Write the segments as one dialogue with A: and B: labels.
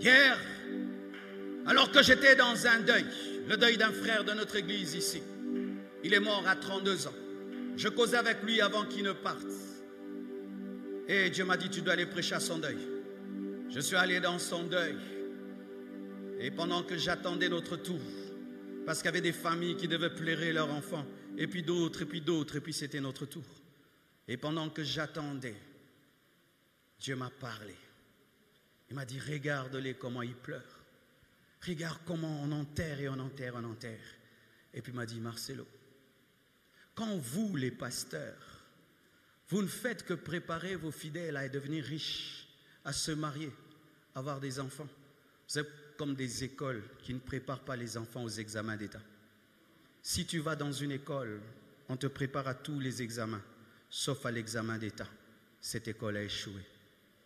A: Hier, alors que j'étais dans un deuil, le deuil d'un frère de notre église ici, il est mort à 32 ans. Je causais avec lui avant qu'il ne parte. Et Dieu m'a dit, tu dois aller prêcher à son deuil. Je suis allé dans son deuil. Et pendant que j'attendais notre tour, parce qu'il y avait des familles qui devaient pleurer leurs enfants, et puis d'autres, et puis c'était notre tour. Et pendant que j'attendais, Dieu m'a parlé. Il m'a dit, regarde-les comment ils pleurent. Regarde comment on enterre et on enterre, on enterre. Et puis il m'a dit, Marcelo, quand vous, les pasteurs, vous ne faites que préparer vos fidèles à devenir riches, à se marier, à avoir des enfants, vous êtes comme des écoles qui ne préparent pas les enfants aux examens d'État. Si tu vas dans une école, on te prépare à tous les examens, sauf à l'examen d'État. Cette école a échoué.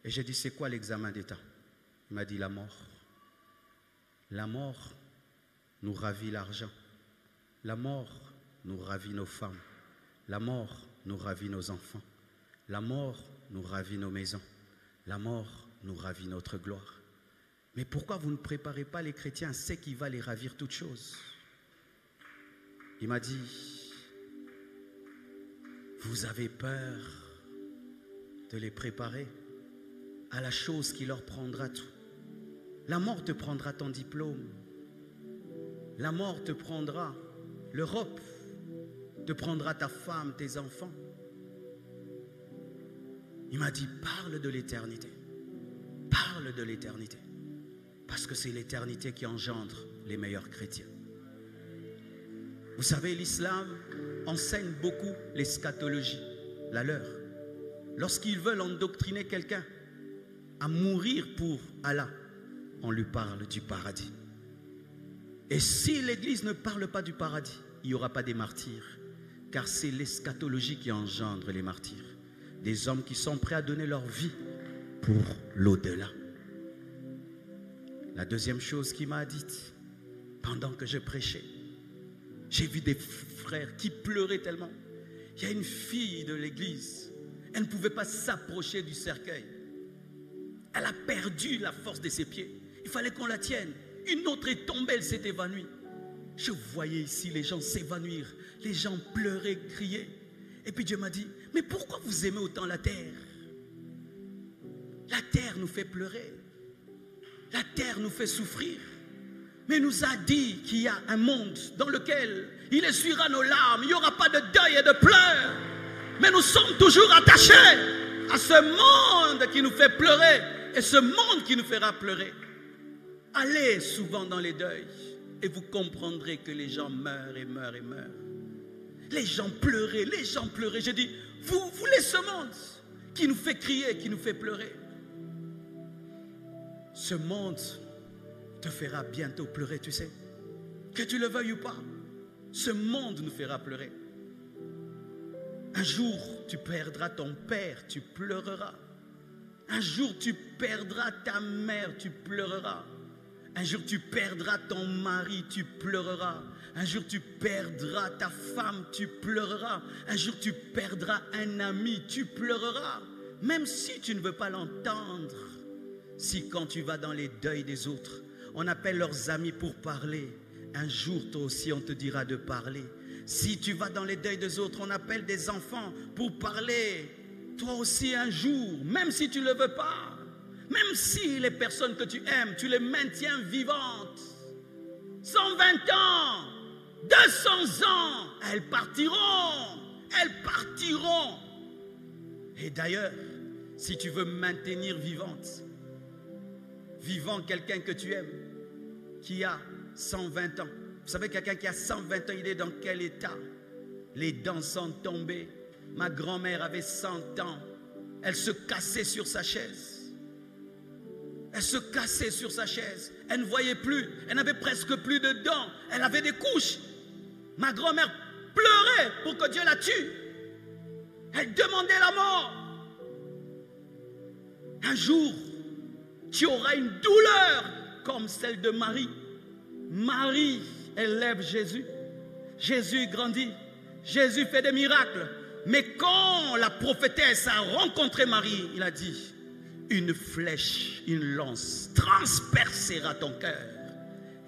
A: Et j'ai dit, c'est quoi l'examen d'État? Il m'a dit, la mort. La mort nous ravit l'argent. La mort nous ravit nos femmes. La mort nous ravit nos enfants. La mort nous ravit nos maisons. La mort nous ravit notre gloire. Mais pourquoi vous ne préparez pas les chrétiens à ce qui va les ravir toutes choses? Il m'a dit, vous avez peur de les préparer à la chose qui leur prendra tout. La mort te prendra ton diplôme. La mort te prendra l'Europe, te prendra ta femme, tes enfants. Il m'a dit, parle de l'éternité. Parle de l'éternité. Parce que c'est l'éternité qui engendre les meilleurs chrétiens. Vous savez, l'islam enseigne beaucoup l'eschatologie, la leur. Lorsqu'ils veulent endoctriner quelqu'un à mourir pour Allah, on lui parle du paradis. Et si l'Église ne parle pas du paradis, il n'y aura pas des martyrs. Car c'est l'eschatologie qui engendre les martyrs. Des hommes qui sont prêts à donner leur vie pour l'au-delà. La deuxième chose qu'il m'a dite, pendant que je prêchais, j'ai vu des frères qui pleuraient tellement. Il y a une fille de l'église, elle ne pouvait pas s'approcher du cercueil. Elle a perdu la force de ses pieds. Il fallait qu'on la tienne. Une autre est tombée, elle s'est évanouie. Je voyais ici les gens s'évanouir, les gens pleurer, crier. Et puis Dieu m'a dit, mais pourquoi vous aimez autant la terre? La terre nous fait pleurer. La terre nous fait souffrir. Mais il nous a dit qu'il y a un monde dans lequel il essuiera nos larmes. Il n'y aura pas de deuil et de pleurs. Mais nous sommes toujours attachés à ce monde qui nous fait pleurer et ce monde qui nous fera pleurer. Allez souvent dans les deuils et vous comprendrez que les gens meurent et meurent et meurent. Les gens pleuraient, les gens pleuraient. J'ai dit, vous voulez ce monde qui nous fait crier, qui nous fait pleurer. Ce monde te fera bientôt pleurer, tu sais. Que tu le veuilles ou pas, ce monde nous fera pleurer. Un jour, tu perdras ton père, tu pleureras. Un jour, tu perdras ta mère, tu pleureras. Un jour, tu perdras ton mari, tu pleureras. Un jour, tu perdras ta femme, tu pleureras. Un jour, tu perdras un ami, tu pleureras. Même si tu ne veux pas l'entendre. Si quand tu vas dans les deuils des autres, on appelle leurs amis pour parler, un jour, toi aussi, on te dira de parler. Si tu vas dans les deuils des autres, on appelle des enfants pour parler. Toi aussi, un jour, même si tu ne le veux pas, même si les personnes que tu aimes, tu les maintiens vivantes, 120 ans, 200 ans, elles partiront. Elles partiront. Et d'ailleurs, si tu veux maintenir vivant quelqu'un que tu aimes, qui a 120 ans. Vous savez, quelqu'un qui a 120 ans, il est dans quel état? Les dents sont tombées. Ma grand-mère avait 100 ans. Elle se cassait sur sa chaise. Elle se cassait sur sa chaise. Elle ne voyait plus. Elle n'avait presque plus de dents. Elle avait des couches. Ma grand-mère pleurait pour que Dieu la tue. Elle demandait la mort. Un jour, tu auras une douleur comme celle de Marie. Marie élève Jésus. Jésus grandit. Jésus fait des miracles. Mais quand la prophétesse a rencontré Marie, il a dit, une flèche, une lance transpercera ton cœur.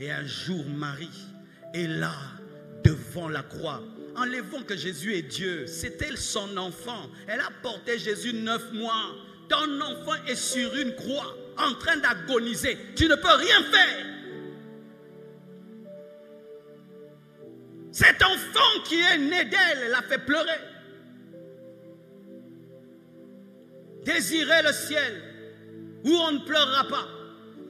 A: Et un jour, Marie est là, devant la croix. Enlevons que Jésus est Dieu. C'était son enfant. Elle a porté Jésus 9 mois. Ton enfant est sur une croix, en train d'agoniser. Tu ne peux rien faire. Cet enfant qui est né d'elle l'a fait pleurer. Désirez le ciel où on ne pleurera pas.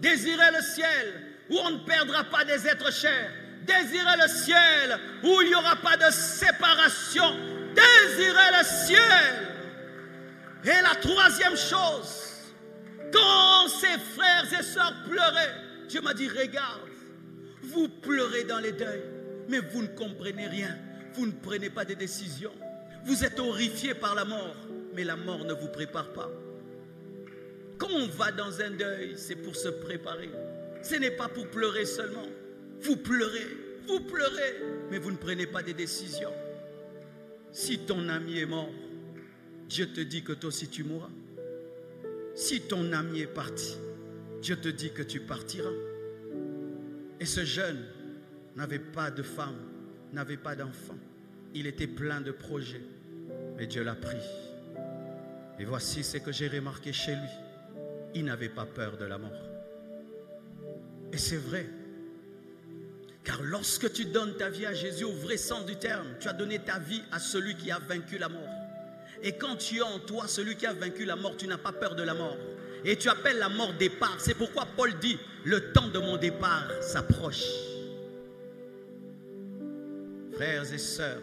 A: Désirez le ciel où on ne perdra pas des êtres chers. Désirez le ciel où il n'y aura pas de séparation. Désirez le ciel. Et la troisième chose, quand ses frères et sœurs pleuraient, Dieu m'a dit, regarde, vous pleurez dans les deuils, mais vous ne comprenez rien. Vous ne prenez pas de décisions. Vous êtes horrifiés par la mort, mais la mort ne vous prépare pas. Quand on va dans un deuil, c'est pour se préparer. Ce n'est pas pour pleurer seulement. Vous pleurez, mais vous ne prenez pas de décisions. Si ton ami est mort, Dieu te dit que toi aussi tu mourras. Si ton ami est parti, Dieu te dit que tu partiras. Et ce jeune n'avait pas de femme, n'avait pas d'enfant. Il était plein de projets, mais Dieu l'a pris. Et voici ce que j'ai remarqué chez lui. Il n'avait pas peur de la mort. Et c'est vrai. Car lorsque tu donnes ta vie à Jésus au vrai sens du terme, tu as donné ta vie à celui qui a vaincu la mort. Et quand tu es en toi, celui qui a vaincu la mort, tu n'as pas peur de la mort. Et tu appelles la mort départ. C'est pourquoi Paul dit, le temps de mon départ s'approche. Frères et sœurs,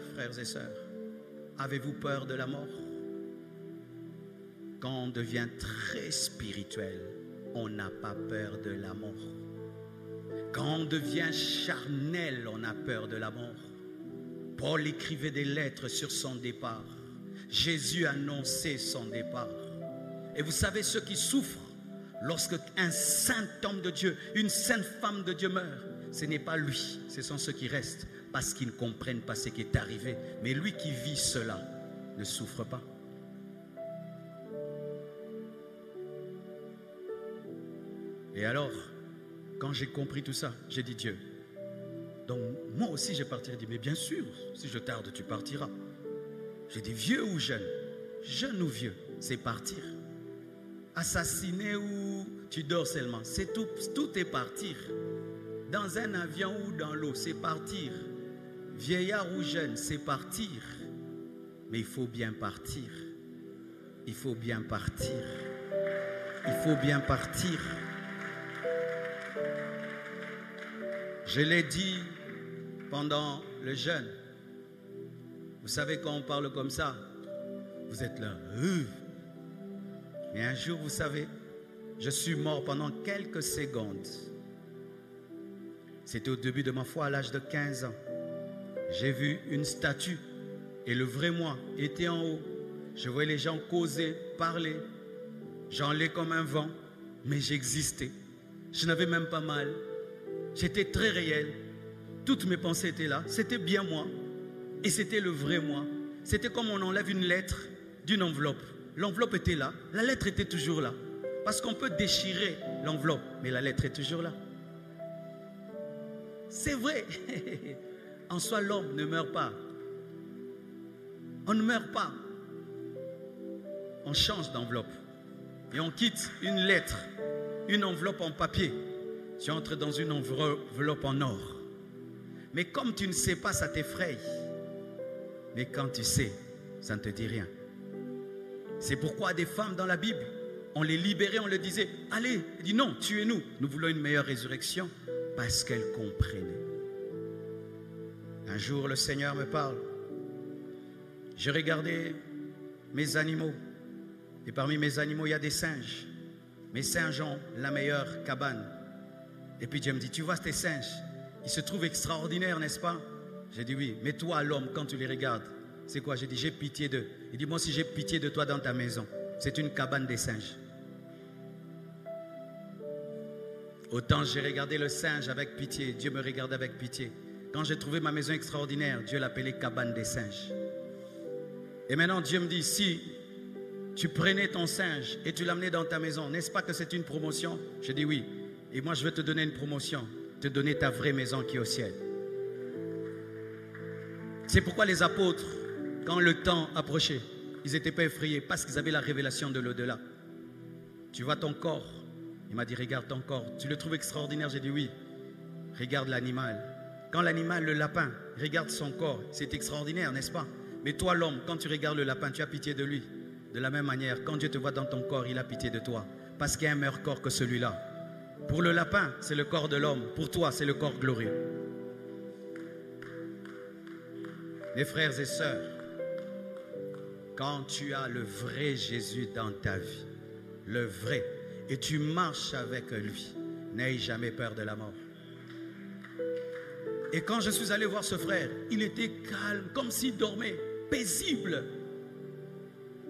A: avez-vous peur de la mort? Quand on devient très spirituel, on n'a pas peur de la mort. Quand on devient charnel, on a peur de la mort. Paul écrivait des lettres sur son départ. Jésus annonçait son départ. Et vous savez, ceux qui souffrent lorsque un saint homme de Dieu, une sainte femme de Dieu meurt, ce n'est pas lui, ce sont ceux qui restent parce qu'ils ne comprennent pas ce qui est arrivé. Mais lui qui vit cela ne souffre pas. Et alors, quand j'ai compris tout ça, j'ai dit Dieu, donc moi aussi je partirai. Il dit, mais bien sûr, si je tarde, tu partiras. J'ai dit, vieux ou jeune? Jeune ou vieux, c'est partir. Assassiné ou tu dors seulement, c'est tout, tout est partir. Dans un avion ou dans l'eau, c'est partir. Vieillard ou jeune, c'est partir. Mais il faut bien partir. Il faut bien partir. Il faut bien partir. Je l'ai dit pendant le jeûne. Vous savez, quand on parle comme ça, vous êtes là. Mais un jour, vous savez, je suis mort pendant quelques secondes. C'était au début de ma foi, à l'âge de 15 ans. J'ai vu une statue et le vrai moi était en haut. Je voyais les gens causer, parler. J'enlais comme un vent, mais j'existais. Je n'avais même pas mal. J'étais très réel. Toutes mes pensées étaient là. C'était bien moi. Et c'était le vrai moi. C'était comme on enlève une lettre d'une enveloppe. L'enveloppe était là. La lettre était toujours là. Parce qu'on peut déchirer l'enveloppe, mais la lettre est toujours là. C'est vrai. En soi, l'homme ne meurt pas. On ne meurt pas. On change d'enveloppe. Et on quitte une lettre, une enveloppe en papier. Tu entres dans une enveloppe en or. Mais comme tu ne sais pas, ça t'effraie. Mais quand tu sais, ça ne te dit rien. C'est pourquoi des femmes dans la Bible, on les libérait, on leur disait, allez, elle dit non, tuez-nous. Nous voulons une meilleure résurrection. Parce qu'elles comprenaient. Un jour, le Seigneur me parle. Je regardais mes animaux. Et parmi mes animaux, il y a des singes. Mes singes ont la meilleure cabane. Et puis Dieu me dit, tu vois ces singes, ils se trouvent extraordinaires, n'est-ce pas? J'ai dit oui, mais toi l'homme, quand tu les regardes, c'est quoi? J'ai dit, j'ai pitié d'eux. Il dit, moi si j'ai pitié de toi dans ta maison, c'est une cabane des singes. Autant j'ai regardé le singe avec pitié, Dieu me regarde avec pitié. Quand j'ai trouvé ma maison extraordinaire, Dieu l'appelait cabane des singes. Et maintenant Dieu me dit, si tu prenais ton singe et tu l'amenais dans ta maison. N'est-ce pas que c'est une promotion? Je dis oui. Et moi, je vais te donner une promotion. Te donner ta vraie maison qui est au ciel. C'est pourquoi les apôtres, quand le temps approchait, ils n'étaient pas effrayés parce qu'ils avaient la révélation de l'au-delà. Tu vois ton corps? Il m'a dit, regarde ton corps. Tu le trouves extraordinaire? J'ai dit oui. Regarde l'animal. Quand l'animal, le lapin, regarde son corps, c'est extraordinaire, n'est-ce pas? Mais toi, l'homme, quand tu regardes le lapin, tu as pitié de lui. De la même manière, quand Dieu te voit dans ton corps, il a pitié de toi. Parce qu'il y a un meilleur corps que celui-là. Pour le lapin, c'est le corps de l'homme. Pour toi, c'est le corps glorieux. Mes frères et sœurs, quand tu as le vrai Jésus dans ta vie, le vrai, et tu marches avec lui, n'aie jamais peur de la mort. Et quand je suis allé voir ce frère, il était calme, comme s'il dormait, paisible.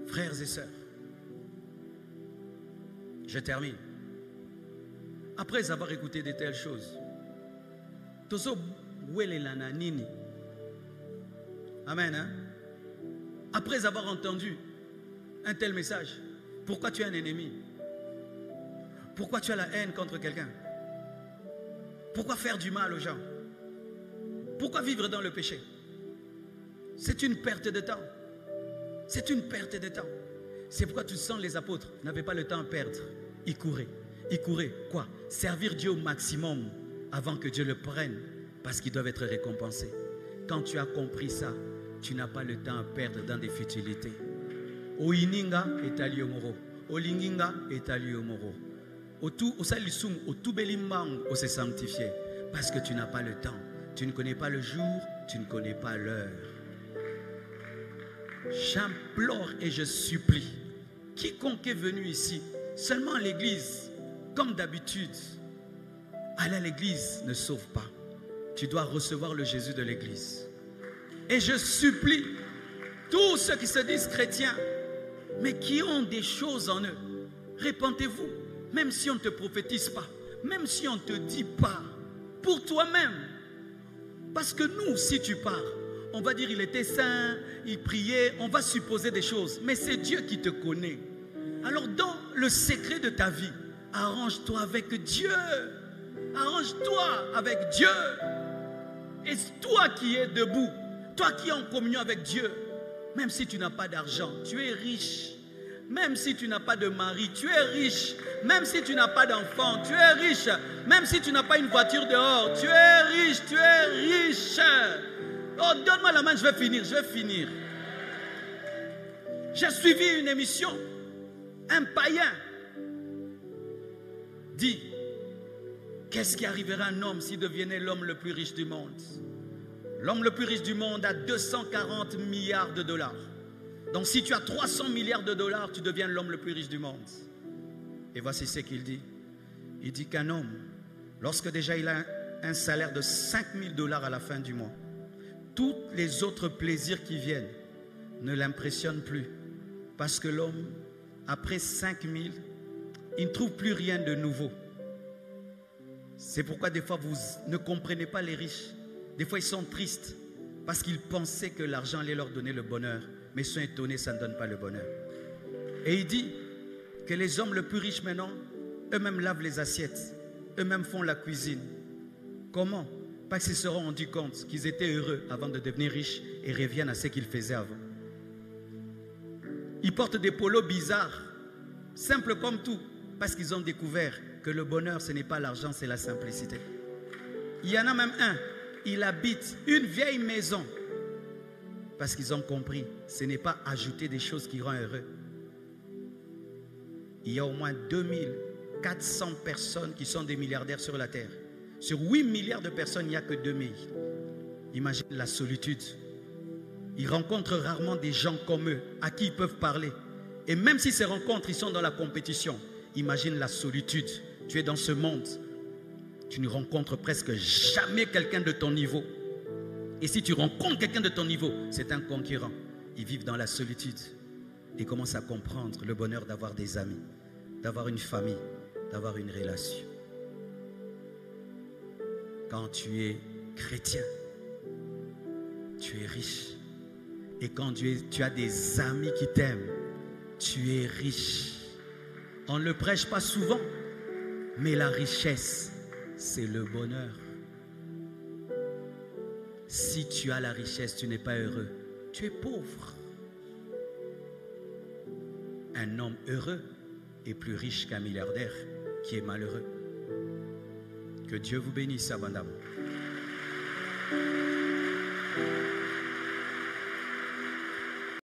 A: Frères et sœurs, je termine. Après avoir écouté de telles choses, amen, hein? Après avoir entendu un tel message, pourquoi tu es un ennemi? Pourquoi tu as la haine contre quelqu'un? Pourquoi faire du mal aux gens? Pourquoi vivre dans le péché? C'est une perte de temps. C'est une perte de temps. C'est pourquoi tu sens les apôtres n'avaient pas le temps à perdre. Ils couraient. Ils couraient. Quoi? Servir Dieu au maximum avant que Dieu le prenne, parce qu'ils doivent être récompensés. Quand tu as compris ça, tu n'as pas le temps à perdre dans des futilités. Oininga est allé au moro. Olinginga est allé au moro. Au salisum, au tout belimang, au se sanctifier. Parce que tu n'as pas le temps. Tu ne connais pas le jour, tu ne connais pas l'heure. J'implore et je supplie, quiconque est venu ici, seulement à l'église, comme d'habitude, aller à l'église ne sauve pas. Tu dois recevoir le Jésus de l'église. Et je supplie tous ceux qui se disent chrétiens, mais qui ont des choses en eux, répentez-vous, même si on ne te prophétise pas, même si on ne te dit pas, pour toi-même. Parce que nous, si tu pars, on va dire il était saint, il priait, on va supposer des choses. Mais c'est Dieu qui te connaît. Alors dans le secret de ta vie, arrange-toi avec Dieu. Arrange-toi avec Dieu. Et toi qui es debout, toi qui es en communion avec Dieu, même si tu n'as pas d'argent, tu es riche. Même si tu n'as pas de mari, tu es riche. Même si tu n'as pas d'enfant, tu es riche. Même si tu n'as pas une voiture dehors, tu es riche, tu es riche. Oh, donne-moi la main, je vais finir. J'ai suivi une émission. Un païen dit, qu'est-ce qui arriverait à un homme s'il devenait l'homme le plus riche du monde? L'homme le plus riche du monde a 240 milliards de dollars. Donc si tu as 300 milliards de dollars, tu deviens l'homme le plus riche du monde. Et voici ce qu'il dit. Il dit qu'un homme, lorsque déjà il a un salaire de 5 000 dollars à la fin du mois, tous les autres plaisirs qui viennent ne l'impressionnent plus. Parce que l'homme, après 5 000, il ne trouve plus rien de nouveau. C'est pourquoi des fois vous ne comprenez pas les riches. Des fois ils sont tristes parce qu'ils pensaient que l'argent allait leur donner le bonheur. Mais ils sont étonnés, ça ne donne pas le bonheur. Et il dit que les hommes les plus riches maintenant, eux-mêmes lavent les assiettes. Eux-mêmes font la cuisine. Comment? Parce qu'ils se sont rendus compte qu'ils étaient heureux avant de devenir riches et reviennent à ce qu'ils faisaient avant. Ils portent des polos bizarres, simples comme tout, parce qu'ils ont découvert que le bonheur, ce n'est pas l'argent, c'est la simplicité. Il y en a même un, il habite une vieille maison, parce qu'ils ont compris, ce n'est pas ajouter des choses qui rend heureux. Il y a au moins 2400 personnes qui sont des milliardaires sur la terre. Sur 8 milliards de personnes, il n'y a que 2000. Imagine la solitude. Ils rencontrent rarement des gens comme eux, à qui ils peuvent parler. Et même si ces rencontres, ils sont dans la compétition, imagine la solitude. Tu es dans ce monde, tu ne rencontres presque jamais quelqu'un de ton niveau. Et si tu rencontres quelqu'un de ton niveau, c'est un concurrent. Ils vivent dans la solitude et commencent à comprendre le bonheur d'avoir des amis, d'avoir une famille, d'avoir une relation. Quand tu es chrétien, tu es riche. Et quand tu as des amis qui t'aiment, Tu es riche. On ne le prêche pas souvent, mais la richesse, c'est le bonheur. Si tu as la richesse, tu n'es pas heureux. Tu es pauvre. Un homme heureux est plus riche qu'un milliardaire qui est malheureux. Que Dieu vous bénisse abondamment.